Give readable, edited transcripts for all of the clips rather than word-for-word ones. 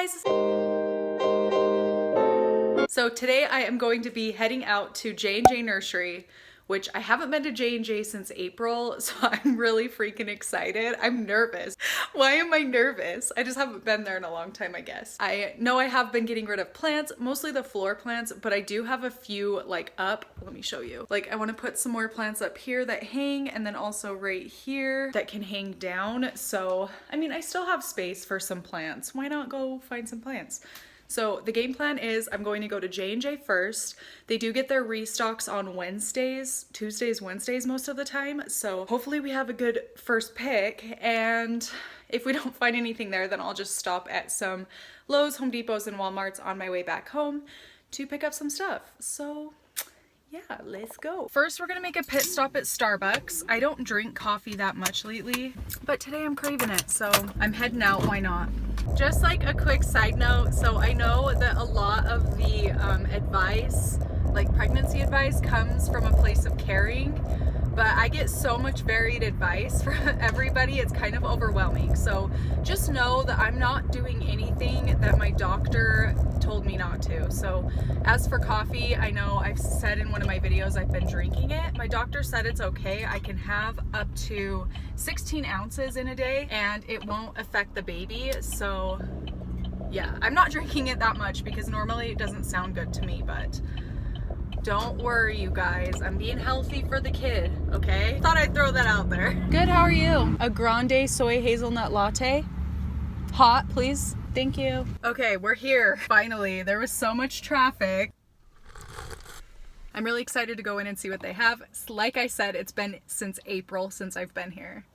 guys! So today I am going to be heading out to J&J Nursery, which I haven't been to J&J since April, so I'm really freaking excited. I'm nervous. Why am I nervous? I just haven't been there in a long time, I guess. I know I have been getting rid of plants, mostly the floor plants, but I do have a few like up. Let me show you. Like I want to put some more plants up here that hang, and then also right here that can hang down. So, I mean, I still have space for some plants. Why not go find some plants? So the game plan is I'm going to go to J&J first. They do get their restocks on Wednesdays, Tuesdays, Wednesdays most of the time. So hopefully we have a good first pick. And if we don't find anything there, then I'll just stop at some Lowe's, Home Depots, and Walmarts on my way back home to pick up some stuff. So yeah, let's go. First, we're gonna make a pit stop at Starbucks. I don't drink coffee that much lately, but today I'm craving it, so I'm heading out, why not? Just like a quick side note, so I know that a lot of the advice, like pregnancy advice, comes from a place of caring, but I get so much varied advice from everybody, it's kind of overwhelming. So just know that I'm not doing anything that my doctor told me not to. So as for coffee, I know I've said in one of my videos I've been drinking it. My doctor said it's okay. I can have up to 16 ounces in a day and it won't affect the baby. So yeah, I'm not drinking it that much because normally it doesn't sound good to me, but don't worry, you guys. I'm being healthy for the kid, okay? Thought I'd throw that out there. Good, how are you? A grande soy hazelnut latte. Hot, please. Thank you. Okay, we're here. Finally, there was so much traffic. I'm really excited to go in and see what they have. Like I said, it's been since April since I've been here.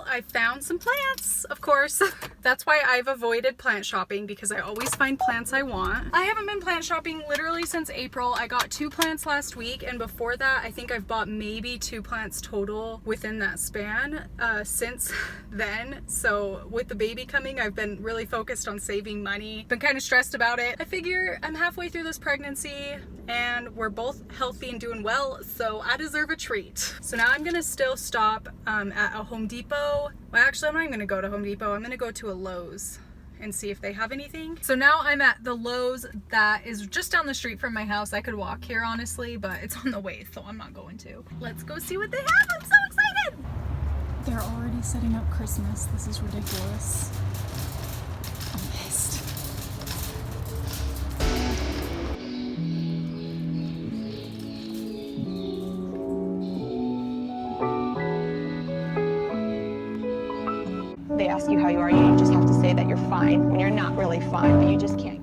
I found some plants, of course. That's why I've avoided plant shopping, because I always find plants I want. I haven't been plant shopping literally since April. I got 2 plants last week, and before that I think I've bought maybe 2 plants total within that span since then. So with the baby coming, I've been really focused on saving money. Been kind of stressed about it. I figure I'm halfway through this pregnancy and we're both healthy and doing well, so I deserve a treat. So now I'm gonna still stop at a Home Depot. Well, actually, I'm not even gonna go to Home Depot. I'm gonna go to a Lowe's and see if they have anything. So now I'm at the Lowe's that is just down the street from my house. I could walk here, honestly, but it's on the way, so I'm not going to. Let's go see what they have. I'm so excited. They're already setting up Christmas. This is ridiculous. I'm pissed. They ask you how you are, you just have to say that you're fine when you're not really fine, but you just can't.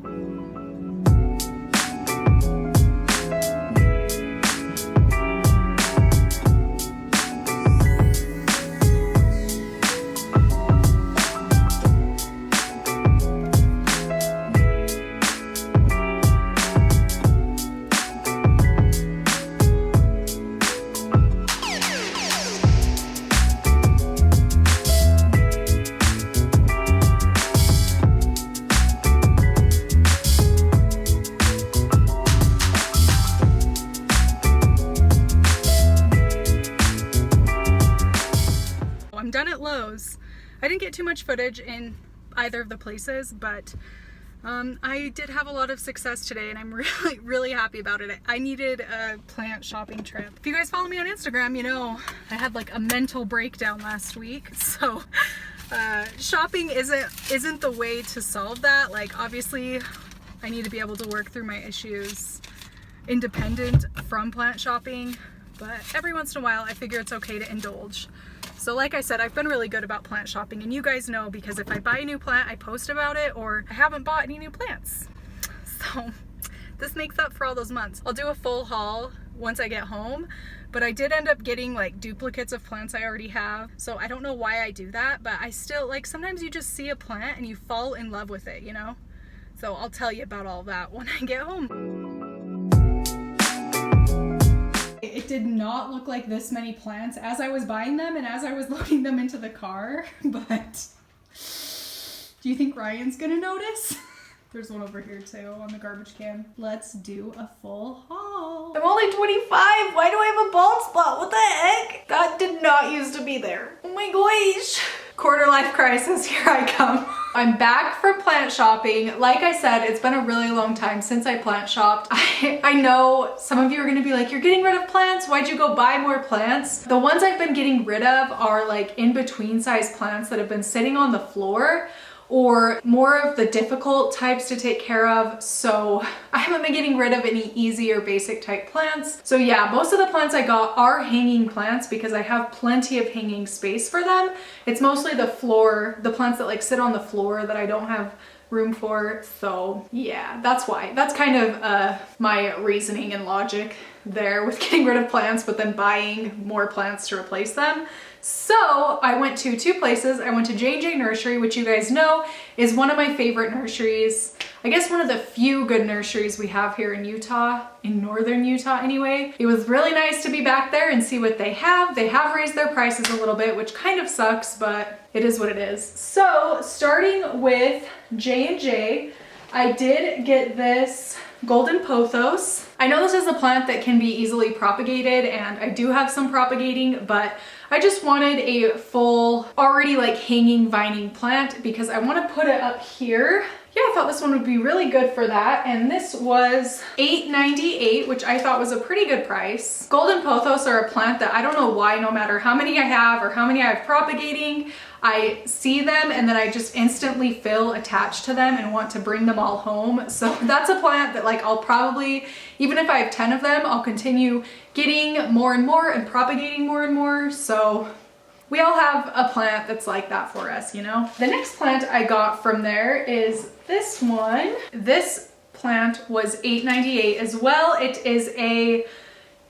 I didn't get too much footage in either of the places, but I did have a lot of success today and I'm really happy about it. I needed a plant shopping trip. If you guys follow me on Instagram, you know I had like a mental breakdown last week. So shopping isn't the way to solve that. Like obviously I need to be able to work through my issues independent from plant shopping, but every once in a while I figure it's okay to indulge. So like I said, I've been really good about plant shopping, and you guys know because if I buy a new plant, I post about it, or I haven't bought any new plants. So this makes up for all those months. I'll do a full haul once I get home, but I did end up getting like duplicates of plants I already have. So I don't know why I do that, but I still, like, sometimes you just see a plant and you fall in love with it, you know? So I'll tell you about all that when I get home. It did not look like this many plants as I was buying them and as I was loading them into the car, but do you think Ryan's gonna notice? There's one over here too on the garbage can. Let's do a full haul. I'm only 25. Why do I have a bald spot? What the heck? That did not used to be there. Oh my gosh. Quarter life crisis, here I come. I'm back from plant shopping. Like I said, it's been a really long time since I plant shopped. I know some of you are gonna be like, you're getting rid of plants? Why'd you go buy more plants? The ones I've been getting rid of are like in between size plants that have been sitting on the floor, or more of the difficult types to take care of. So I haven't been getting rid of any easy or basic type plants. So yeah, most of the plants I got are hanging plants because I have plenty of hanging space for them. It's mostly the floor, the plants that like sit on the floor that I don't have room for. So yeah, that's why. That's kind of my reasoning and logic there with getting rid of plants, but then buying more plants to replace them. So I went to two places. I went to J&J Nursery, which you guys know is one of my favorite nurseries. I guess one of the few good nurseries we have here in Utah, in northern Utah anyway. It was really nice to be back there and see what they have. They have raised their prices a little bit, which kind of sucks, but it is what it is. So starting with J&J, I did get this golden pothos. I know this is a plant that can be easily propagated, and I do have some propagating, but I just wanted a full, already like hanging vining plant because I want to put it up here. Yeah, I thought this one would be really good for that. And this was $8.98, which I thought was a pretty good price. Golden pothos are a plant that I don't know why, no matter how many I have or how many I have propagating, I see them and then I just instantly feel attached to them and want to bring them all home. So that's a plant that like I'll probably, even if I have 10 of them, I'll continue getting more and more and propagating more and more. So we all have a plant that's like that for us, you know? The next plant I got from there is this one. This plant was $8.98 as well. It is a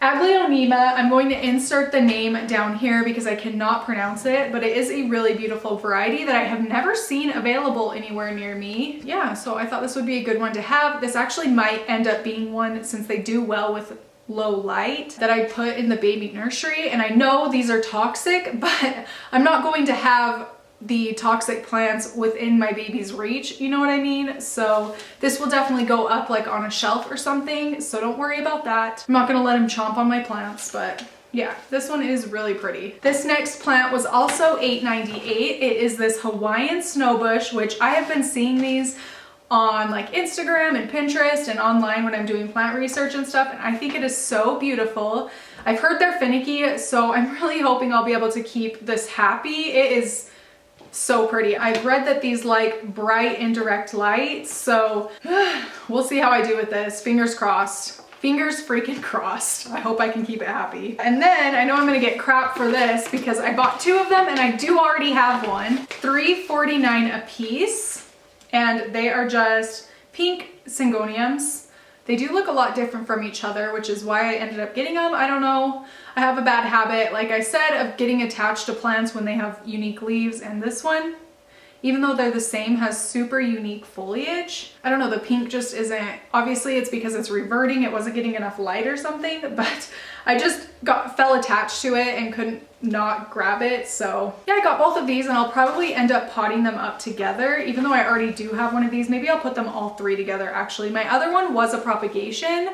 Aglaonema. I'm going to insert the name down here because I cannot pronounce it, but it is a really beautiful variety that I have never seen available anywhere near me. Yeah, so I thought this would be a good one to have. This actually might end up being one, since they do well with low light, that I put in the baby nursery. And I know these are toxic, but I'm not going to have the toxic plants within my baby's reach, you know what I mean? So this will definitely go up like on a shelf or something, so don't worry about that. I'm not gonna let him chomp on my plants, but yeah, this one is really pretty. This next plant was also $8.98. It is this Hawaiian snowbush, which I have been seeing these on like Instagram and Pinterest and online when I'm doing plant research and stuff, and I think it is so beautiful. I've heard they're finicky, so I'm really hoping I'll be able to keep this happy. It is so pretty. I've read that these like bright indirect light, so we'll see how I do with this. Fingers crossed. Fingers freaking crossed. I hope I can keep it happy. And then I know I'm gonna get crap for this because I bought two of them and I do already have one. $3.49 a piece, and they are just pink Syngoniums. They do look a lot different from each other, which is why I ended up getting them. I don't know. I have a bad habit, like I said, of getting attached to plants when they have unique leaves, and this one, even though they're the same, has super unique foliage. I don't know, the pink just isn't, obviously it's because it's reverting, it wasn't getting enough light or something, but I just fell attached to it and couldn't not grab it. So yeah, I got both of these and I'll probably end up potting them up together, even though I already do have one of these. Maybe I'll put them all three together actually. My other one was a propagation,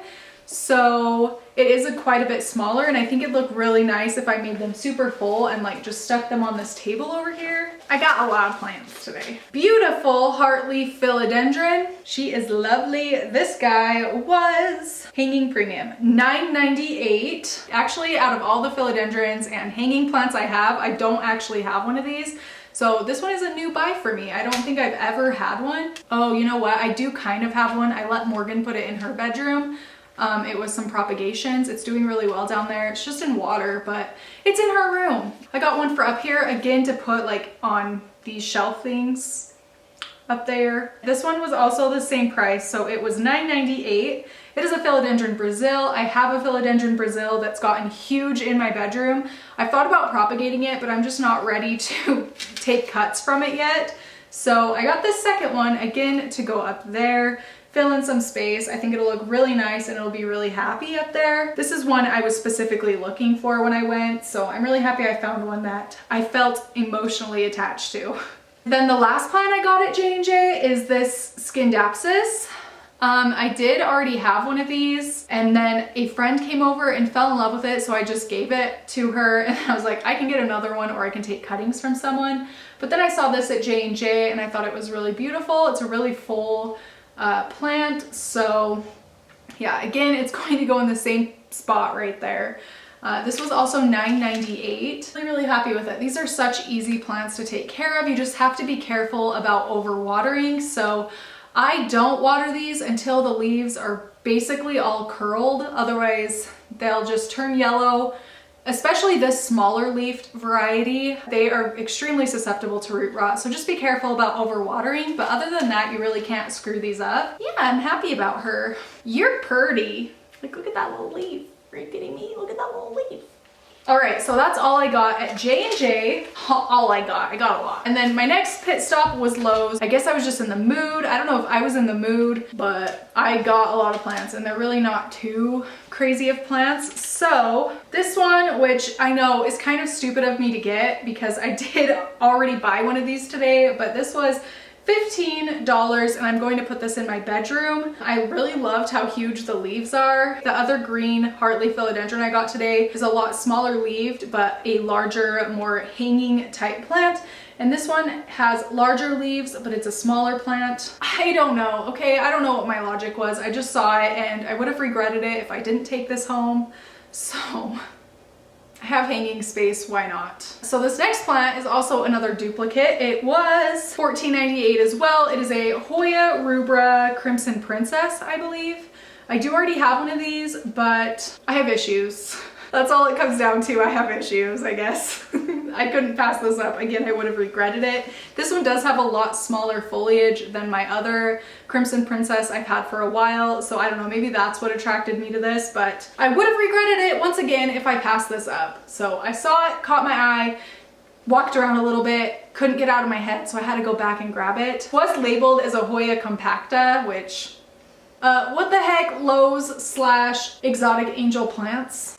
so it is quite a bit smaller, and I think it'd look really nice if I made them super full and like just stuck them on this table over here. I got a lot of plants today. Beautiful heartleaf philodendron. She is lovely. This guy was hanging premium, $9.98. Actually, out of all the philodendrons and hanging plants I have, I don't actually have one of these. So this one is a new buy for me. I don't think I've ever had one. Oh, you know what? I do kind of have one. I let Morgan put it in her bedroom. It was some propagations. It's doing really well down there. It's just in water, but it's in her room. I got one for up here again to put like on these shelf things. up there. This one was also the same price, so it was $9.98. It is a Philodendron Brasil. I have a Philodendron Brasil that's gotten huge in my bedroom. I've thought about propagating it, but I'm just not ready to take cuts from it yet. So I got this second one, again, to go up there, fill in some space. I think it'll look really nice and it'll be really happy up there. This is one I was specifically looking for when I went, so I'm really happy I found one that I felt emotionally attached to. Then the last plant I got at J&J is this Scindapsus. I did already have one of these, and then a friend came over and fell in love with it, so I just gave it to her, and I was like, I can get another one or I can take cuttings from someone. But then I saw this at J&J and I thought it was really beautiful. It's a really full plant, so yeah, again, it's going to go in the same spot right there. This was also $9.98. I'm really happy with it. These are such easy plants to take care of. You just have to be careful about overwatering. So I don't water these until the leaves are basically all curled. Otherwise, they'll just turn yellow. Especially this smaller leafed variety, they are extremely susceptible to root rot. So just be careful about overwatering. But other than that, you really can't screw these up. Yeah, I'm happy about her. You're pretty. Like, look at that little leaf. Are you kidding me? Look at that little leaf. All right, so that's all I got at J&J. All I got a lot. And then my next pit stop was Lowe's. I guess I was just in the mood. I don't know if I was in the mood, but I got a lot of plants and they're really not too crazy of plants. So this one, which I know is kind of stupid of me to get because I did already buy one of these today, but this was $15 and I'm going to put this in my bedroom. I really loved how huge the leaves are. The other green Hartley philodendron I got today is a lot smaller leaved, but a larger, more hanging type plant. And this one has larger leaves, but it's a smaller plant. I don't know, okay? I don't know what my logic was. I just saw it and I would have regretted it if I didn't take this home. So I have hanging space, why not? So this next plant is also another duplicate. It was $14.98 as well. It is a Hoya rubra Crimson Princess, I believe. I do already have one of these, but I have issues. That's all it comes down to. I have issues, I guess. I couldn't pass this up. Again, I would have regretted it. This one does have a lot smaller foliage than my other Crimson Princess I've had for a while. So I don't know, maybe that's what attracted me to this, but I would have regretted it once again if I passed this up. So I saw it, caught my eye, walked around a little bit, couldn't get out of my head, so I had to go back and grab it. It was labeled as a Hoya compacta, which, what the heck, Lowe's / exotic angel plants?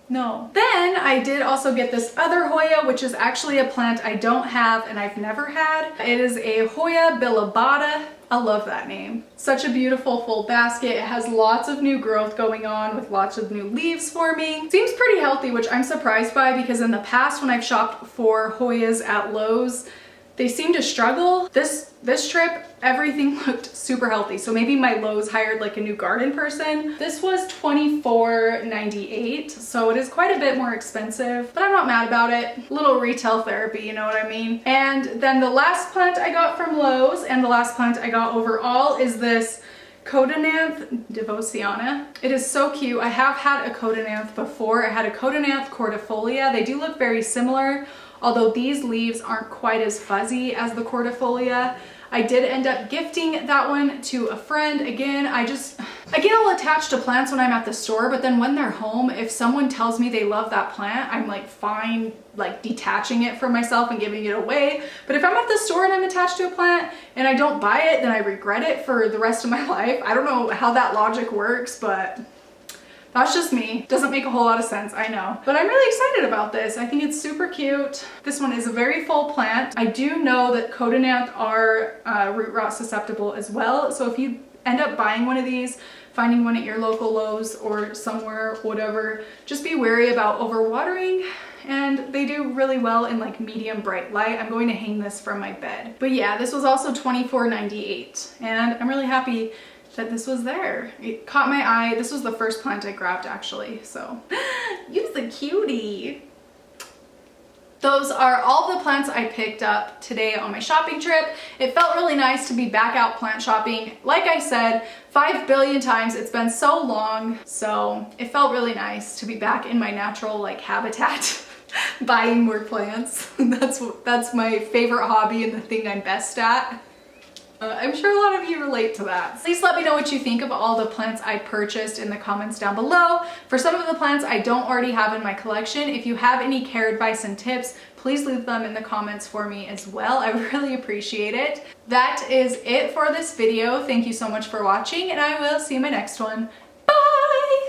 No. Then I did also get this other Hoya, which is actually a plant I don't have and I've never had. It is a Hoya Bilobata. I love that name. Such a beautiful full basket. It has lots of new growth going on with lots of new leaves forming. Seems pretty healthy, which I'm surprised by because in the past when I've shopped for Hoyas at Lowe's, they seem to struggle. This trip, everything looked super healthy. So maybe my Lowe's hired like a new garden person. This was $24.98, so it is quite a bit more expensive, but I'm not mad about it. Little retail therapy, you know what I mean? And then the last plant I got from Lowe's and the last plant I got overall is this Codonanthe Devosiana. It is so cute. I have had a Codonanthe before. I had a Codonanthe cordifolia. They do look very similar, although these leaves aren't quite as fuzzy as the cordifolia. I did end up gifting that one to a friend. Again, I get all attached to plants when I'm at the store, but then when they're home, if someone tells me they love that plant, I'm like fine, like detaching it from myself and giving it away. But if I'm at the store and I'm attached to a plant and I don't buy it, then I regret it for the rest of my life. I don't know how that logic works, but that's just me. Doesn't make a whole lot of sense, I know. But I'm really excited about this. I think it's super cute. This one is a very full plant. I do know that Codonanthe are root rot susceptible as well. So if you end up buying one of these, finding one at your local Lowe's or somewhere, whatever, just be wary about overwatering. And they do really well in like medium bright light. I'm going to hang this from my bed. But yeah, this was also $24.98 and I'm really happy that this was there. It caught my eye. This was the first plant I grabbed actually, so you're the cutie. Those are all the plants I picked up today on my shopping trip. It felt really nice to be back out plant shopping. Like I said, 5 billion times, it's been so long, so it felt really nice to be back in my natural like habitat. Buying more plants. That's my favorite hobby and the thing I'm best at. I'm sure a lot of you relate to that. Please let me know what you think of all the plants I purchased in the comments down below. For some of the plants I don't already have in my collection, if you have any care advice and tips, please leave them in the comments for me as well. I would really appreciate it. That is it for this video. Thank you so much for watching, and I will see you in my next one.